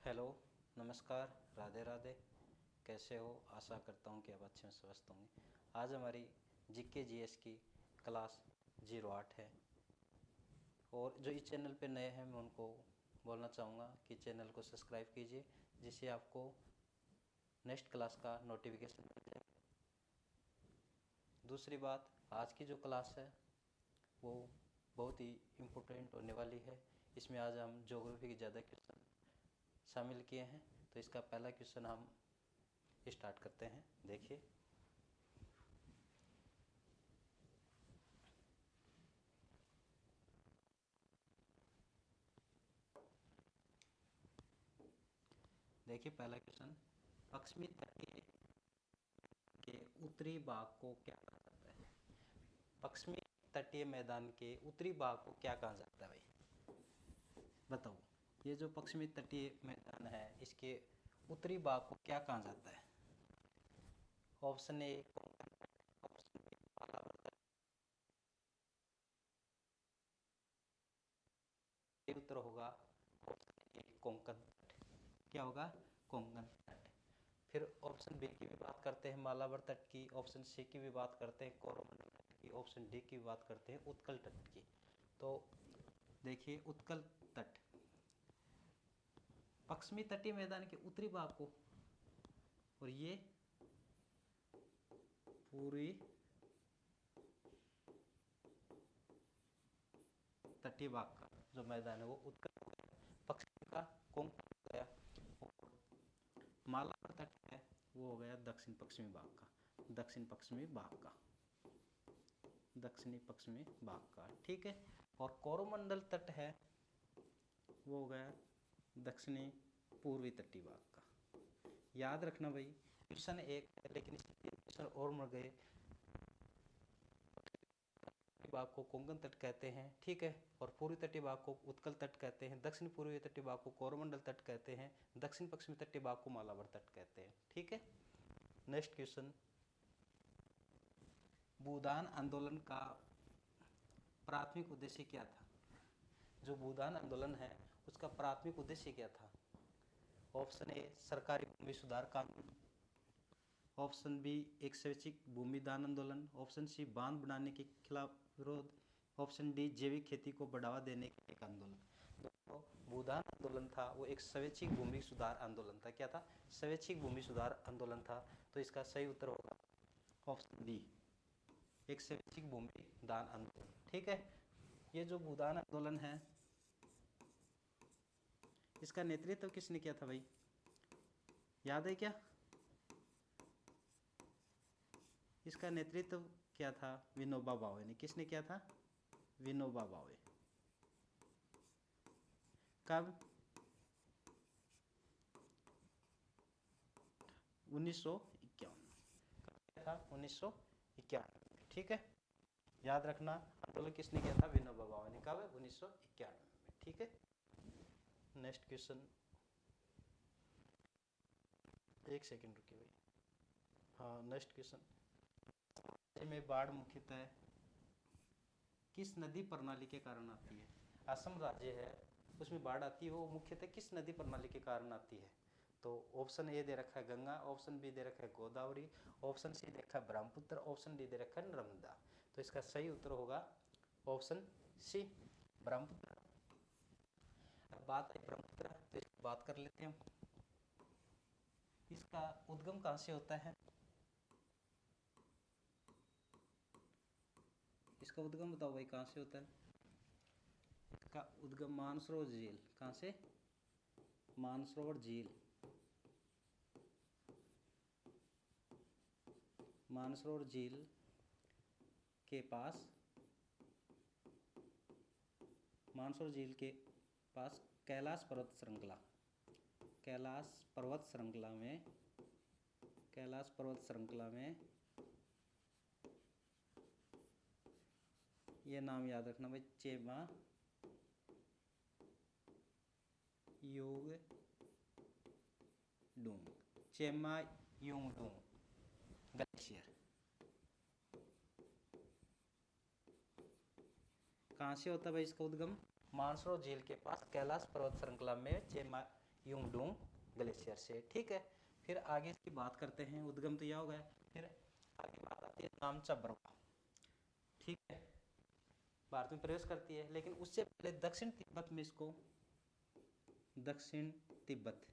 Hello, नमस्कार, राधे राधे। कैसे हो? आशा करता हूँ कि आप अच्छे से स्वस्थ होंगे। आज हमारी जीके जीएस की क्लास 08 है। और जो इस चैनल पे नए हैं मैं उनको बोलना चाहूँगा कि चैनल को सब्सक्राइब कीजिए, जिससे आपको नेक्स्ट क्लास का नोटिफिकेशन मिल जाए। दूसरी बात, आज की जो क्लास है वो बहुत ही इम्पोर्टेंट होने वाली है। इसमें आज हम ज्योग्राफी के ज़्यादा क्वेश्चन शामिल किए हैं। तो इसका पहला क्वेश्चन हम स्टार्ट करते हैं। देखिए, पहला क्वेश्चन, पश्चिमी तटीय के उत्तरी भाग को क्या कहा जाता है? पश्चिमी तटीय मैदान के उत्तरी भाग को क्या कहा जाता है भाई? बताओ, ये जो पश्चिमी तटीय मैदान है इसके उत्तरी भाग को क्या कहा जाता है? Option A Konkan, option B Malabar, ये उत्तर होगा ऑप्शन ए कोंकण तट। क्या होगा? कोंकण तट। फिर ऑप्शन बी की भी बात करते हैं मालाबार तट की, ऑप्शन सी की भी बात करते हैं कोरोमंडल तट की, ऑप्शन डी की भी बात करते हैं उत्कल तट की। तो देखिए, उत्कल तट पश्चिमी तटीय मैदान के उत्तरी भाग को, और ये पूर्वी तटीय भाग का जो मैदान है वो उत्कल हो गया, पश्चिम का कोंकण हो गया, और मालाबार तट है वो हो गया दक्षिण पश्चिमी भाग का, दक्षिण पश्चिमी भाग का, दक्षिणी पश्चिमी भाग का। ठीक है। और कोरोमंडल तट है वो हो गया दक्षिणी पूर्वी तटीय भाग का। याद रखना भाई, क्वेश्चन एक है लेकिन इसमें तीन क्वेश्चन और मर गए। भाग को कोंकण तट कहते हैं, ठीक है, और पूर्वी तटीय भाग को उत्कल तट कहते हैं, दक्षिण पूर्वी तटीय भाग को कोरोमंडल तट कहते हैं, दक्षिण पश्चिमी तटीय भाग को मालाबार तट कहते हैं। ठीक है। नेक्स्ट क्वेश्चन, भूदान आंदोलन का प्राथमिक उद्देश्य क्या था? जो भूदान आंदोलन है उसका प्राथमिक उद्देश्य क्या था? ऑप्शन ए सरकारी भूमि सुधार कानून, ऑप्शन बी एक स्वैच्छिक भूमि दान आंदोलन, ऑप्शन सी बांध बनाने के खिलाफ विरोध, ऑप्शन डी जैविक खेती को बढ़ावा देने का एक आंदोलन। तो भूदान आंदोलन था वो एक स्वैच्छिक भूमि सुधार आंदोलन था। क्या था? स्वैच्छिक भूमि सुधार आंदोलन था। तो इसका सही उत्तर होगा ऑप्शन बी, एक स्वैच्छिक भूमि दान आंदोलन। ठीक है। ये जो भूदान आंदोलन है इसका नेतृत्व किसने किया था भाई? याद है क्या? इसका नेतृत्व क्या था? विनोबा भावे ने। किसने किया था? विनोबा भावे। कब? 1951। कब था? 1951। ठीक है। याद रखना, आंदोलन किसने किया था? विनोबा भावे ने। कब? 1951 में। ठीक है। नेक्स्ट क्वेश्चन, एक सेकेंड रुकिए भाई। हाँ, नेक्स्ट क्वेश्चन में बाढ़ मुख्यतः किस नदी प्रणाली के कारण आती है? असम राज्य है उसमें बाढ़ आती है, वो मुख्यतः किस नदी प्रणाली के कारण आती है? तो ऑप्शन ए दे रखा है गंगा, ऑप्शन बी दे रखा है गोदावरी, ऑप्शन सी दे रखा है ब्रह्मपुत्र, ऑप्शन डी दे रखा है नर्मदा। तो इसका सही उत्तर होगा ऑप्शन सी, ब्रह्मपुत्र। अब बात है ब्रह्मपुत्र, तो इसकी बात कर लेते हैं हम। इसका उद्गम कहाँ से होता है? इसका उद्गम बताओ भाई, कहाँ से होता है? इसका उद्गम मानसरोवर झील। कहाँ से? मानसरोवर झील। मानसरोवर झील के पास, मानसरोवर झील के पास कैलाश पर्वत श्रृंखला, कैलाश पर्वत श्रृंखला में, कैलाश पर्वत श्रृंखला में, ये नाम याद रखना भाई, चेमा युग डूंग, चेमा युंग डूंग ग्लेशियर। कहाँ से होता है भाई इसका उद्गम? मानसरोवर झील के पास कैलाश पर्वत श्रृंखला में चेमा युमडूंग ग्लेशियर से। ठीक है, फिर आगे इसकी बात करते हैं। उद्गम तो यह हो गया। फिर आगे बात आती है नामचा बर्मा। ठीक है, भारत में प्रवेश करती है, लेकिन उससे पहले दक्षिण तिब्बत में इसको, दक्षिण तिब्बत,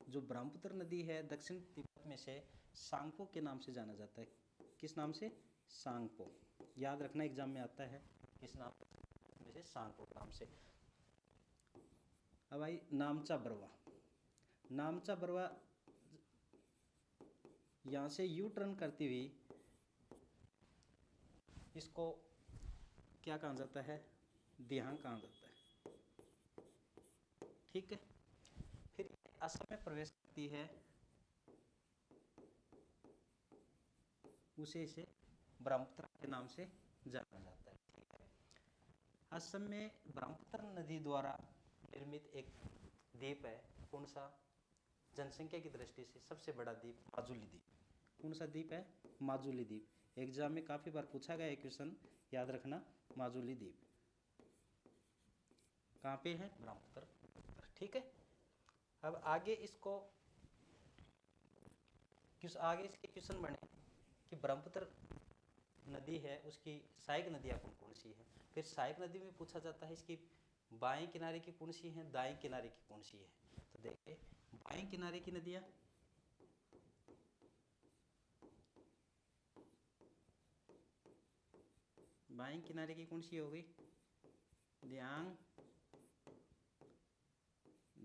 जो ब्रह्मपुत्र नदी है दक्षिण तिब्बत में से सांगपो के नाम से जाना जाता है। किस नाम से? सांगपो। याद रखना, एग्जाम में आता है किस नाम से? सांगपो नाम से। अब आई नामचा बरवा। नामचा बरवा यहाँ से यू टर्न करती हुई इसको क्या कहा जाता है? दिहांग कहा जाता है। ठीक है, फिर असम में प्रवेश करती है, उसे इसे ब्रह्मपुत्र के नाम से जाना जाता है। ठीक है, असम में ब्रह्मपुत्र नदी द्वारा निर्मित एक द्वीप है। कौन सा? जनसंख्या की दृष्टि से सबसे बड़ा द्वीप माजुली द्वीप। कौन सा द्वीप है? माजुली द्वीप। एग्जाम में काफी बार पूछा गया है क्वेश्चन, याद रखना। माजुली द्वीप कहाँ पे है? ब्रह्मपुत्र। ठीक है, अब आगे इसको आगे इसके क्वेश्चन बने कि ब्रह्मपुत्र नदी है, उसकी सहायक नदियाँ कौन कौन सी है। फिर सहायक नदी में पूछा जाता है इसकी बाएं किनारे की कौन सी है, दाएं किनारे की कौन सी है। तो देखिए, बाएं किनारे की नदियाँ बाएं किनारे की कौन सी हो गई? दियांग,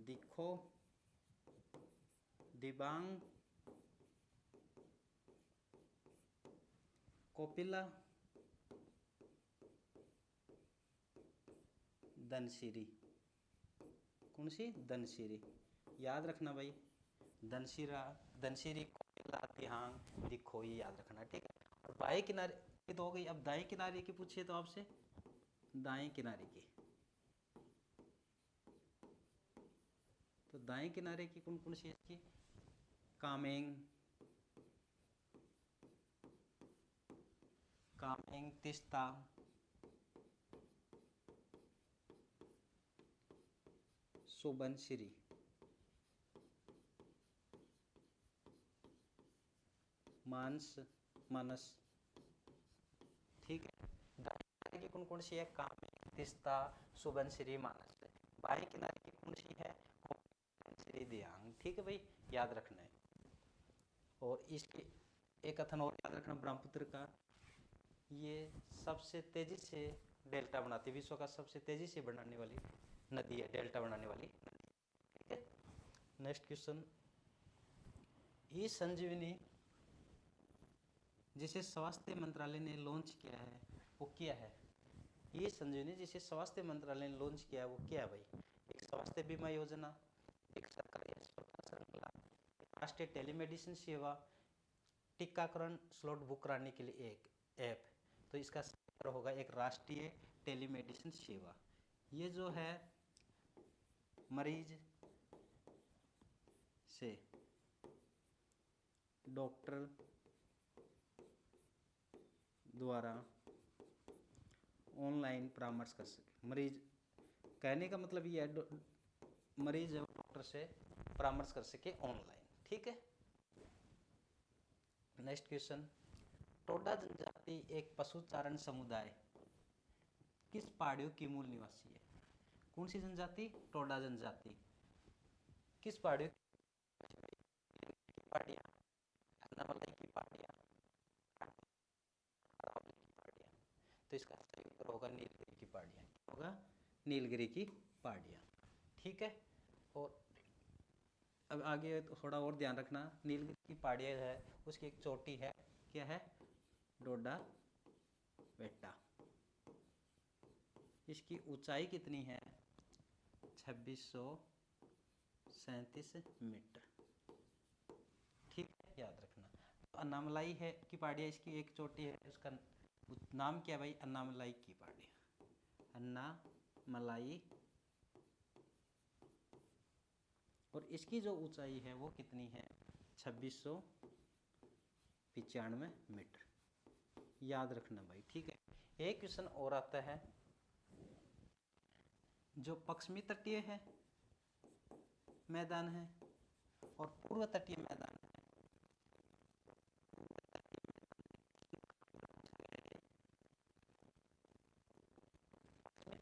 दिखो, दिबांग, कोपिला, धनसिरी। कौन सी? धनसिरी। याद रखना भाई, धनसिरी, कोपिला, दिहांग, दिखो, ये याद रखना। ठीक है, और बाएं किनारे की तो हो गई। अब दाएं किनारे की पूछिए तो आपसे, दाएं किनारे की, तो दाएं किनारे की कौन कौन सी है इसकी? कामेंग, कामेंग, तिस्ता, सुबनसिरी। मानस। ठीक है, दाएं किनारे की कौन कौन सी है? कामेंग, तिस्ता, सुबनसिरी, मानस। बाएं किनारे की कौन सी है? श्री दियांग। ठीक है भाई, याद रखना है। और इसके एक कथन और याद रखना ब्रह्मपुत्र का, ये सबसे तेजी से डेल्टा बनाती है, विश्व का सबसे तेजी से बनाने वाली नदी है, डेल्टा बनाने वाली नदी। ठीक है, नेक्स्ट क्वेश्चन। ई संजीवनी जिसे स्वास्थ्य मंत्रालय ने लॉन्च किया है, वो क्या है? ये संजीवनी जिसे स्वास्थ्य मंत्रालय ने लॉन्च किया है, वो क्या है भाई? एक स्वास्थ्य बीमा योजना, एक सरकारी अस्पताल श्रृंखला, राष्ट्रीय टेलीमेडिसिन सेवा, टीकाकरण स्लॉट बुक कराने के लिए एक ऐप। तो इसका सही होगा एक राष्ट्रीय टेलीमेडिसिन सेवा। ये जो है मरीज से डॉक्टर द्वारा ऑनलाइन परामर्श कर सके। मरीज, कहने का मतलब ये है मरीज डॉक्टर से परामर्श कर सके ऑनलाइन। ठीक है, नेक्स्ट क्वेश्चन। टोडा जनजाति एक पशुचारण समुदाय किस पहाड़ियों की मूल निवासी है? कौन सी जनजाति? टोडा जनजाति। किस पहाड़ियों की? पहाड़ियाँ, अन्नामलाई की पहाड़ियाँ, अरावली की पहाड़ियाँ। तो इसका सही उत्तर होगा नीलगिरी की पहाड़ियाँ। होगा नीलगिरी की पहाड़ियाँ। ठीक है, और अब आगे थोड़ा और ध्यान रखना। नीलगिरी की पहाड़ियाँ है, उसकी एक चोटी है, क्या है? डोडा बेटा। इसकी ऊंचाई कितनी है? 2637 मीटर। ठीक है, याद रखना। अन्नामलाई है की पहाड़ियाँ, इसकी एक चोटी है, उसका नाम क्या है भाई? अन्नामलाई की पहाड़ियाँ, अन्नामलाई। और इसकी जो ऊंचाई है वो कितनी है? 2695 मीटर। याद रखना भाई। ठीक है, एक क्वेश्चन और आता है, जो पश्चिमी तटीय है मैदान है और पूर्व तटीय मैदान है।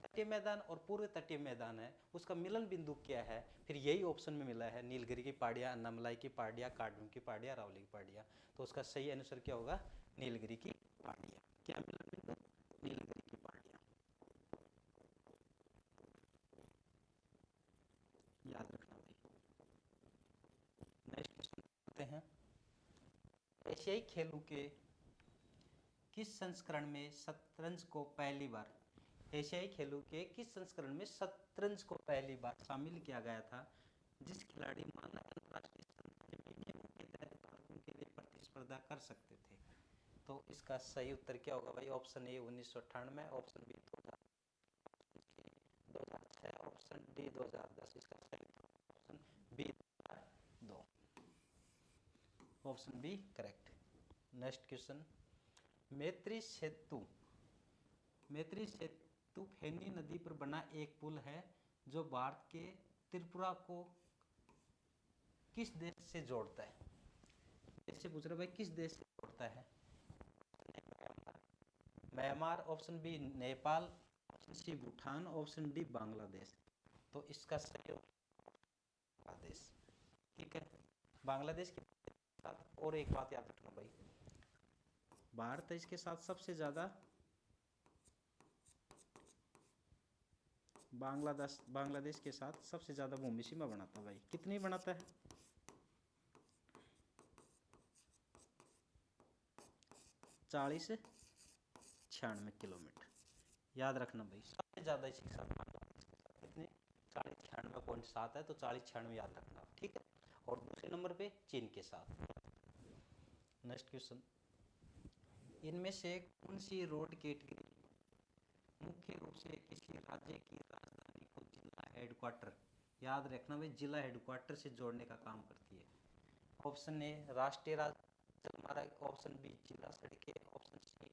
तटीय मैदान और पूर्व तटीय मैदान है, उसका मिलन बिंदु क्या है? फिर यही ऑप्शन में मिला है, नीलगिरी की पहाड़ियाँ, अन्नामलाई की पहाड़ियाँ, कार्डूम की पहाड़ियाँ, अरावली की पहाड़ियाँ। तो उसका सही आंसर क्या होगा? नीलगिरी की पहाड़ियाँ। क्या मिलन बिंदु? नीलगिरी की पहाड़ियाँ। याद रखना भाई। नेक्स्ट क्वेश्चन करते हैं। एशियाई खेलों के किस संस्करण में शतरंज को पहली बार, एशियाई खेलों के किस संस्करण में शतरंज को पहली बार शामिल किया गया था, जिस खिलाड़ी मानक अंतरराष्ट्रीय शतरंज नियमों के तहत पदकों के लिए प्रतिस्पर्धा कर सकते थे? तो इसका सही उत्तर क्या होगा भाई? Option A 1998, option B 2006, option D 2010। इसका सही option B 2002, option B correct. Next question. Maitri Setu, Maitri Setu फेनी नदी पर बना एक पुल है जो भारत के त्रिपुरा को किस देश से जोड़ता है? इससे पूछ रहे भाई किस देश से जोड़ता है? Myanmar, option B Nepal, option C Bhutan, option D Bangladesh. तो इसका सही बांग्लादेश। ठीक है, बांग्लादेश के साथ और एक बात याद रखना भाई, भारत इसके साथ सबसे ज्यादा बांग्लादेश के साथ सबसे ज्यादा भूमि सीमा बनाता है भाई। कितनी बनाता है? 40-96 किलोमीटर। याद रखना भाई, सबसे ज्यादा इसके साथ बांग्लादेश के साथ कितने? 40-96.7 है, तो 40-96 याद रखना। ठीक है, और दूसरे नंबर पे चीन के साथ। Next question. इनमें से कौन सी रोड कैटेगरी मुख्य रूप से किसी राज्य की राजधानी को जिला हेडक्वार्टर, याद रखना भाई, जिला हेडक्वार्टर से जोड़ने का काम करती है? ऑप्शन ए राष्ट्रीय राजमार्ग, ऑप्शन बी जिला सड़कें, ऑप्शन सी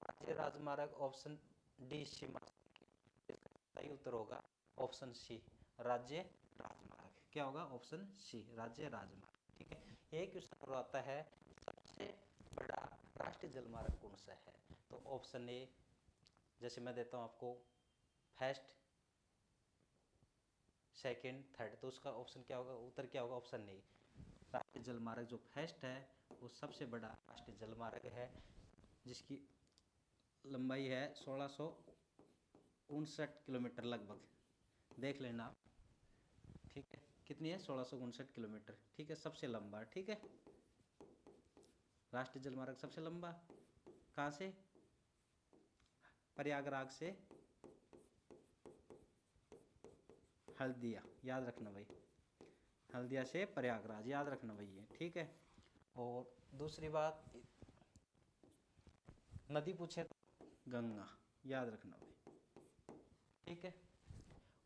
राज्य राजमार्ग, ऑप्शन डी सीमा सड़कें। इसका सही उत्तर होगा ऑप्शन सी राज्य राजमार्ग। क्या होगा? ऑप्शन सी राज्य राजमार्ग। ठीक है, एक क्वेश्चन और आता है, सबसे बड़ा राष्ट्रीय जलमार्ग कौन सा है? तो ऑप्शन ए, जैसे मैं देता हूँ आपको फर्स्ट, सेकंड, थर्ड, तो उसका ऑप्शन क्या होगा? उत्तर क्या होगा? ऑप्शन ए राष्ट्रीय जलमार्ग जो फर्स्ट है वो सबसे बड़ा राष्ट्रीय जलमार्ग है, जिसकी लंबाई है 1659 किलोमीटर लगभग। देख लेना आप। ठीक है, कितनी है? 1659 किलोमीटर। ठीक है, सबसे लंबा। ठीक है, राष्ट्रीय जलमार्ग सबसे लंबा कहाँ से? प्रयागराज से हल्दिया। याद रखना भाई, हल्दिया से प्रयागराज, याद रखना भाई ये। ठीक है, और दूसरी बात, नदी पूछे तो गंगा, याद रखना भाई। ठीक है,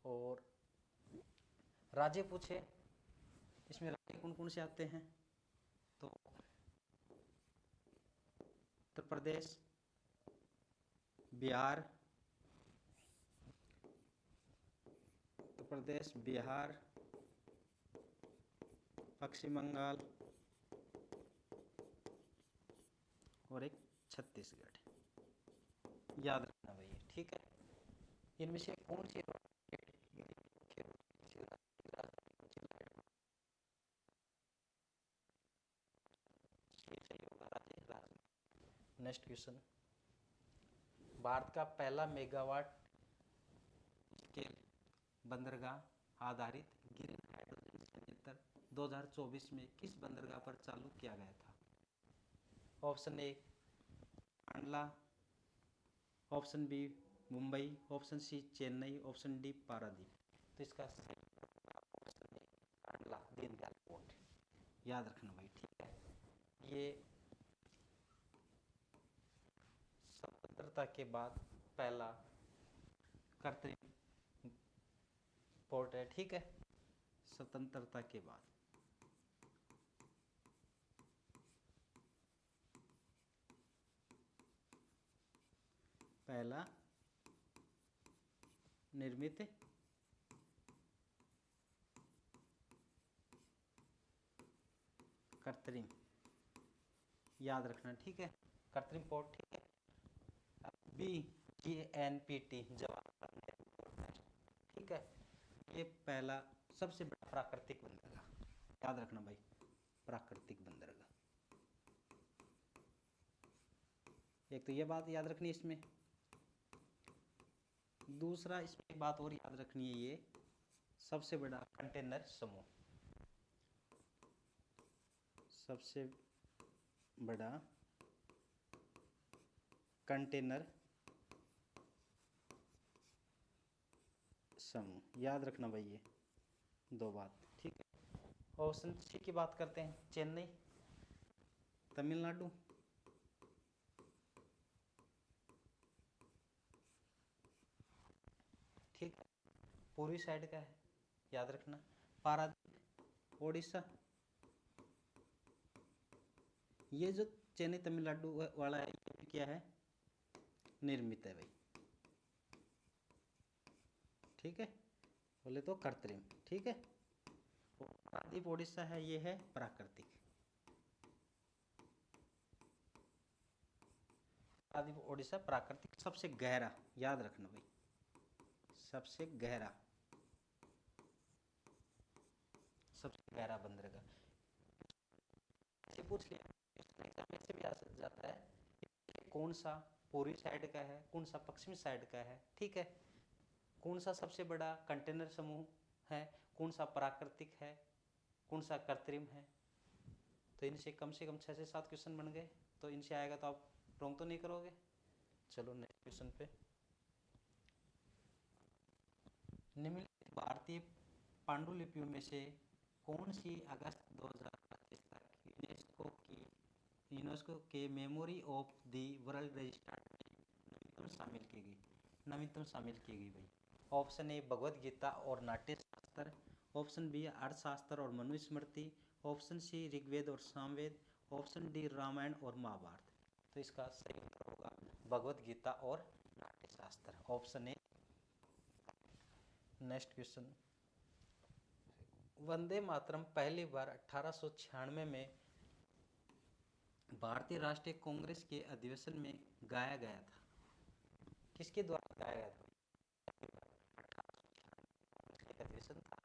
और राज्य पूछे, इसमें राज्य कौन कौन से आते हैं? तो उत्तर प्रदेश, बिहार, उत्तर प्रदेश, बिहार, पश्चिम बंगाल और एक छत्तीसगढ़। याद रखना भैया। ठीक है, इनमें से कौन सी नेक्स्ट क्वेश्चन। भारत का पहला मेगावाट स्केल बंदरगाह आधारित ग्रीन हाइड्रोजन संयंत्र 2024 में किस बंदरगाह पर चालू किया गया था? Option A Kandla, option B Mumbai, option C Chennai, option D Paradip. तो इसका सही option A Kandla, Deendayal port. याद रखना भाई। ठीक है, ये स्वतंत्रता के बाद पहला कृत्रिम पोर्ट है। ठीक है, स्वतंत्रता के बाद पहला निर्मित कृत्रिम, याद रखना, ठीक है, कृत्रिम पोर्ट, ठीक है। BGNPT, Jawaharlal Nehru port trust, ठीक है। ये पहला सबसे बड़ा प्राकृतिक बंदरगाह, याद रखना भाई, प्राकृतिक बंदरगाह। एक तो ये बात याद रखनी है इसमें। दूसरा इसमें एक बात और याद रखनी है, ये सबसे बड़ा कंटेनर समूह, सबसे बड़ा कंटेनर समूह, याद रखना भाई ये दो बात, ठीक है। ऑप्शन सी की बात करते हैं, चेन्नई, तमिलनाडु, ठीक है, पूर्वी साइड का है, याद रखना, पारादीप, उड़ीसा। ये जो चेन्नई तमिलनाडु वाला है, ये क्या है, निर्मित है भाई, ठीक है, बोले तो कृत्रिम, ठीक है। पारादीप उड़ीसा है, ये है प्राकृतिक। पारादीप उड़ीसा प्राकृतिक, सबसे गहरा, याद रखना भाई, सबसे गहरा, सबसे गहरा बंदरगाह। पूछ लिया से भी आ जाता है, कौन सा पूर्वी साइड का है, कौन सा पश्चिमी साइड का है, ठीक है, कौन सा सबसे बड़ा कंटेनर समूह है, कौन सा प्राकृतिक है, कौन सा कृत्रिम है। तो इनसे कम 6 से 7 क्वेश्चन बन गए, तो इनसे आएगा तो आप रॉन्ग तो नहीं करोगे। चलो नेक्स्ट क्वेश्चन पे। निम्नलिखित भारतीय पांडुलिपियों में से कौन सी अगस्त 2025 तक यूनेस्को के memory of the world register में नवीनतम शामिल की गई भाई। ऑप्शन ए भगवत गीता और नाट्य शास्त्र, ऑप्शन बी अर्थशास्त्र और मनुस्मृति, ऑप्शन सी ऋग्वेद और सामवेद, ऑप्शन डी रामायण और महाभारत। तो इसका सही उत्तर होगा भगवत गीता और नाट्य शास्त्र, option A. Next question, Vande Mataram पहली बार 1896 में भारतीय राष्ट्रीय कांग्रेस के अधिवेशन में गाया गया था, किसके द्वारा गाया गया था? अधिवेशन था,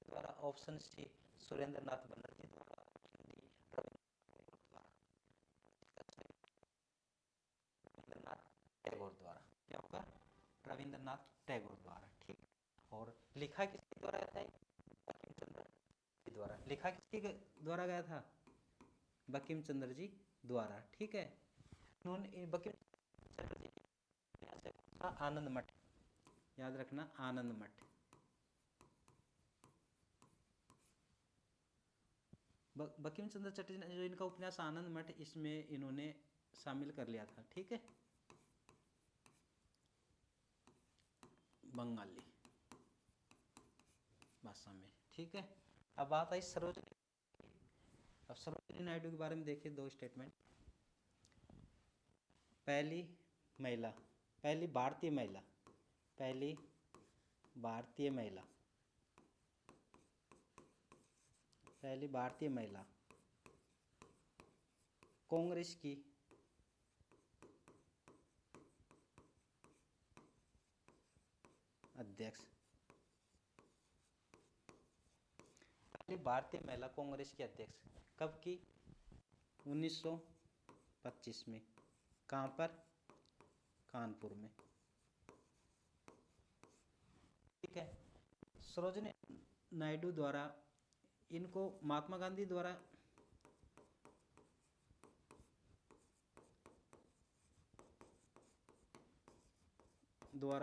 द्वारा, ऑप्शन सी सुरेंद्र नाथ बनर्जी द्वारा, रविंद्रनाथ टैगोर द्वारा, क्या होगा, रविंद्रनाथ टैगोर द्वारा, ठीक। और लिखा किसके द्वारा था, बंकिम चंद्र जी द्वारा, लिखा किसके द्वारा गया था, बंकिम चंद्र जी द्वारा, ठीक है। उन्होंने बंकिम चंद्र जी आनंद मठ, याद रखना, आनंद मठ, बंकिम चंद्र चटर्जी ने जो इनका उपन्यास आनंद मठ, इसमें इन्होंने शामिल कर लिया था, ठीक है, बंगाली भाषा में, ठीक है। अब बात आई सरोजनी, अब सरोजनी नायडू के बारे में देखिए, दो स्टेटमेंट। पहली महिला, पहली भारतीय महिला, पहली भारतीय महिला, पहली भारतीय महिला कांग्रेस की अध्यक्ष, पहली भारतीय महिला कांग्रेस की अध्यक्ष कब की, 1925 में, कहाँ पर, कानपुर में, ठीक है। सरोजनी नायडू द्वारा, इनको महात्मा गांधी द्वारा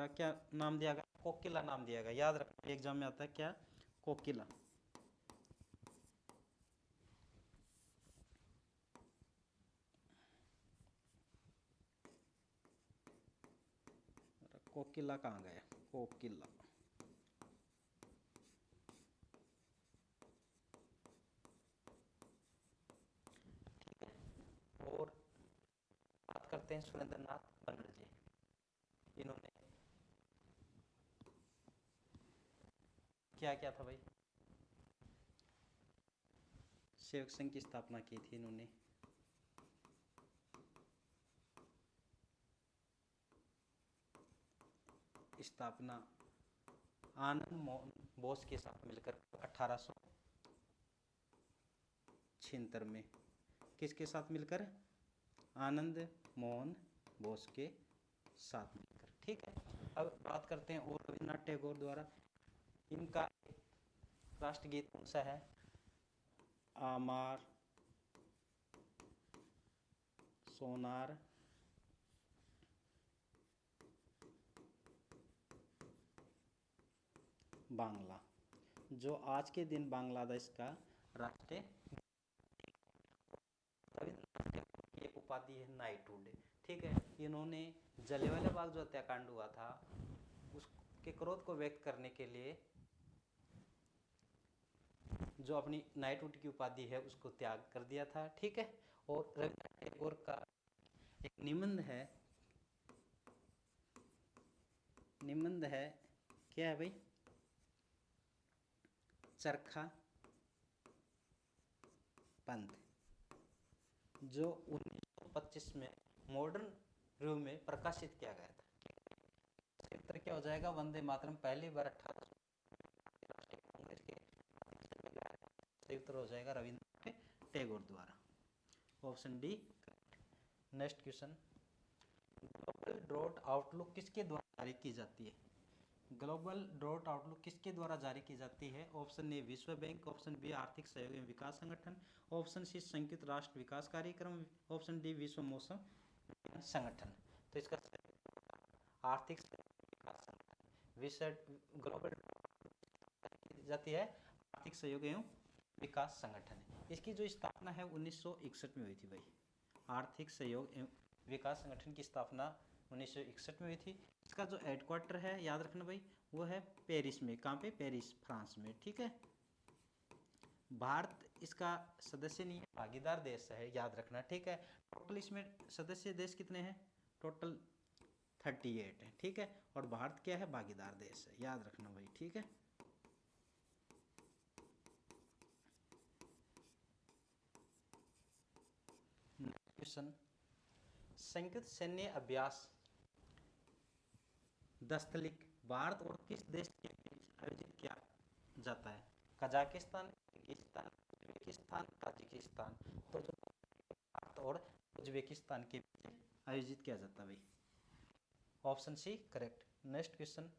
क्या नाम दिया गया, कोकिला नाम दिया गया, याद रखना, एग्जाम में आता है क्या, कोकिला, कोकिला कहाँ गया, कोकिला, और बात करते हैं सुरेंद्र नाथ बनर्जी, इन्होंने क्या क्या था भाई? सेवक संघ की स्थापना की थी इन्होंने। स्थापना आनंद मोहन बोस के साथ मिलकर 1876 में। किसके साथ मिलकर? आनंद मोहन बोस के साथ मिलकर। ठीक है, अब बात करते हैं और रविन्द्रनाथ टैगोर द्वारा इनका राष्ट्रगीत कौन सा है? आमार सोनार बांग्ला, जो आज के दिन बांग्लादेश का राष्ट्रीय। रविन्द्रनाथ टैगोर की एक उपाधि है नाइटहुड। ठीक है, इन्होंने जलियांवाला बाग जो हत्याकांड हुआ था उसके क्रोध को व्यक्त करने के लिए जो अपनी नाइटहुड की उपाधि है उसको त्याग कर दिया था। ठीक है, और रविन्द्रनाथ टैगोर का एक निबंध है, क्या है भाई? चरखा पंथ, जो 1925 में मॉडर्न रिव्यू में प्रकाशित किया गया था। इसका उत्तर क्या हो जाएगा? वंदे मातरम पहली बार 18 राष्ट्रीय कांग्रेस के सही उत्तर हो जाएगा रविन्द्रनाथ टैगोर द्वारा, option D. Next question, global drought outlook किसके द्वारा जारी की जाती है? ग्लोबल ड्रॉट आउटलुक किसके द्वारा जारी की जाती है? ऑप्शन ए विश्व बैंक, ऑप्शन बी आर्थिक सहयोग एवं विकास संगठन, ऑप्शन सी संयुक्त राष्ट्र विकास कार्यक्रम, ऑप्शन डी विश्व मौसम संगठन। तो इसका आर्थिक सहयोग विकास संगठन। विश्व ग्लोबल की जाती है आर्थिक सहयोग एवं विकास संगठन। इसकी जो स्थापना है 1961 में हुई थी भाई। आर्थिक सहयोग एवं विकास संगठन की स्थापना 1961 में हुई थी। इसका जो हेडक्वार्टर है याद रखना भाई, वो है पेरिस में। कहाँ पे? पेरिस, फ्रांस में। ठीक है, भारत इसका सदस्य नहीं है, भागीदार देश है, याद रखना। ठीक है, टोटल इसमें सदस्य देश कितने हैं? टोटल 38 है। ठीक है, और भारत क्या है? भागीदार देश है, याद रखना भाई। ठीक है, क्वेश्चन, संयुक्त सैन्य अभ्यास दस्तलिक भारत और किस देश के बीच आयोजित किया जाता है? Kazakhstan, Kyrgyzstan, Uzbekistan, Tajikistan. तो जो भारत और उज्बेकिस्तान के बीच आयोजित किया जाता है भाई, option C correct. Next question,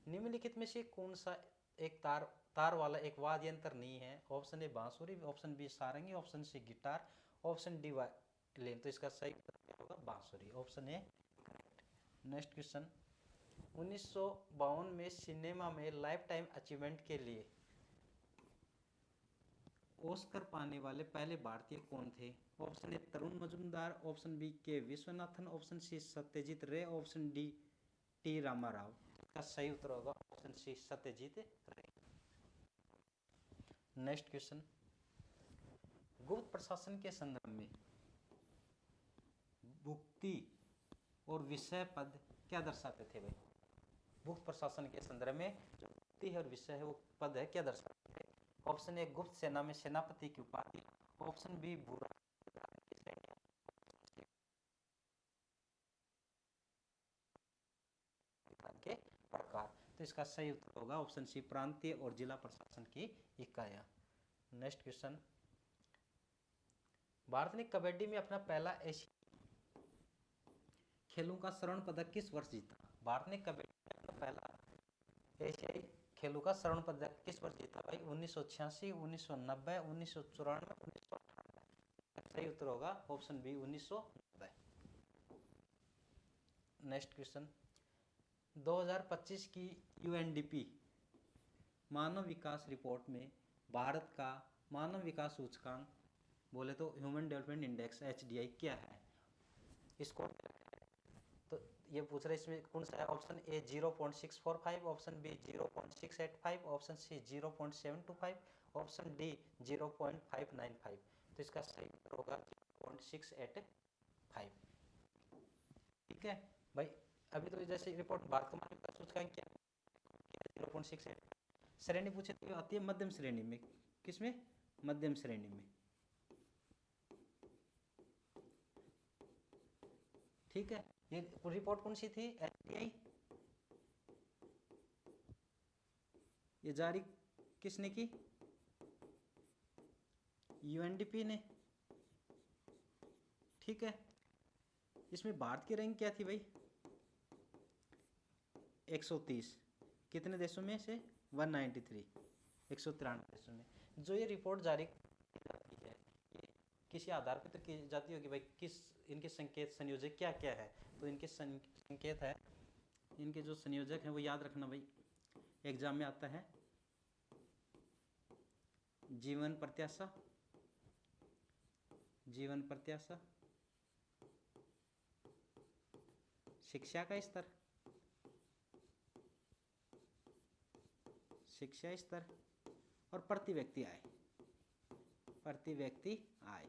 निम्नलिखित में से कौन सा एक तार वाला एक वाद्य यंत्र नहीं है? ऑप्शन ए बांसुरी, ऑप्शन बी सारंगी, option C guitar, option D violin. तो इसका सही उत्तर क्या होगा? बांसुरी, ऑप्शन ए। नेक्स्ट क्वेश्चन, 1952 में सिनेमा में लाइफ टाइम अचीवमेंट के लिए ऑस्कर पाने वाले पहले भारतीय कौन थे? Option A Tarun Majumdar, option B K Viswanathan, option C Satyajit रे, ऑप्शन डी टी रामाराव। इसका सही उत्तर होगा ऑप्शन सी सत्यजीत रे। नेक्स्ट क्वेश्चन, गुप्त प्रशासन के संदर्भ में भुक्ति और विषय पद क्या दर्शाते थे भाई? गुप्त प्रशासन के संदर्भ में जो भुक्ति है और विषय है वो पद है, क्या दर्शाते थे? ऑप्शन ए गुप्त सेना में सेनापति की उपाधि, ऑप्शन बी बुरा के प्रकार। तो इसका सही उत्तर होगा ऑप्शन सी प्रांतीय और जिला प्रशासन की इकाइयां। नेक्स्ट क्वेश्चन, भारत ने कबड्डी में अपना पहला एशियाई खेलों का स्वर्ण पदक किस वर्ष जीता? भारत ने कबड्डी में अपना पहला एशियाई खेलों का स्वर्ण पदक किस वर्ष जीता भाई? 1986, 1990, 1994, 1998। सही उत्तर होगा ऑप्शन बी 1990। नेक्स्ट क्वेश्चन, 2025 की यूएनडीपी मानव विकास रिपोर्ट में भारत का मानव विकास सूचकांक बोले तो ह्यूमन डेवलपमेंट इंडेक्स HDI क्या है? इसको तो ये पूछ रहे इसमें कौन सा है? Option A 0.645, option B 0.685, option C 0.725, option D 0.595। तो इसका सही उत्तर होगा 0.685। ठीक है भाई, अभी तो जैसे रिपोर्ट भारत का मानव विकास सूचकांक क्या है? 0.685। श्रेणी पूछे तो आती है मध्यम श्रेणी में। किसमें? मध्यम श्रेणी में। ठीक है, ये रिपोर्ट कौन सी थी? एसबीआई। ये जारी किसने की? यूएनडीपी ने। ठीक है, इसमें भारत की रैंक क्या थी भाई? 130। कितने देशों में से? 193, 193 देशों में। जो ये रिपोर्ट जारी की जाती है, ये किसी आधार पे तो की जाती होगी भाई, किस इनके संकेत संयोजक क्या क्या है। तो इनके संकेत है, इनके जो संयोजक हैं वो याद रखना भाई, एग्जाम में आता है। जीवन प्रत्याशा, जीवन प्रत्याशा, शिक्षा का स्तर, शिक्षा स्तर, और प्रति व्यक्ति आय, प्रति व्यक्ति आय।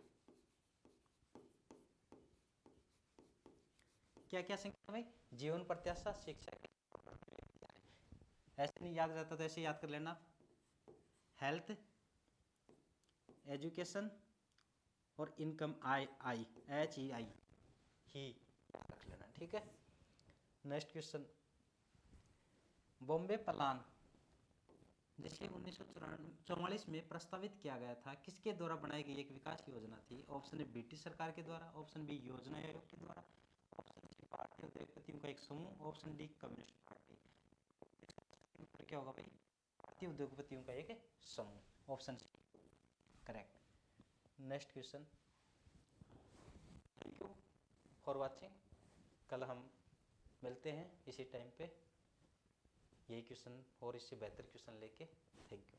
क्या क्या संख्या भाई? जीवन प्रत्याशा, शिक्षा, प्रति व्यक्ति आय। ऐसे नहीं याद रहता तो ऐसे याद कर लेना, हेल्थ, एजुकेशन और इनकम, आई आई HEI ही याद रख लेना। ठीक है, नेक्स्ट क्वेश्चन। बॉम्बे प्लान जिसे 1944 में प्रस्तावित किया गया था, किसके द्वारा बनाई गई एक विकास योजना थी? ऑप्शन ए ब्रिटिश सरकार के द्वारा, ऑप्शन बी योजना आयोग के द्वारा, ऑप्शन सी भारतीय उद्योगपतियों का एक समूह, ऑप्शन डी कम्युनिस्ट पार्टी। इसका क्या होगा भाई? भारतीय उद्योगपतियों का एक समूह, option C correct. Next question. Thank you for watching. कल हम मिलते हैं इसी टाइम पे, यही क्वेश्चन और इससे बेहतर क्वेश्चन लेके। Thank you.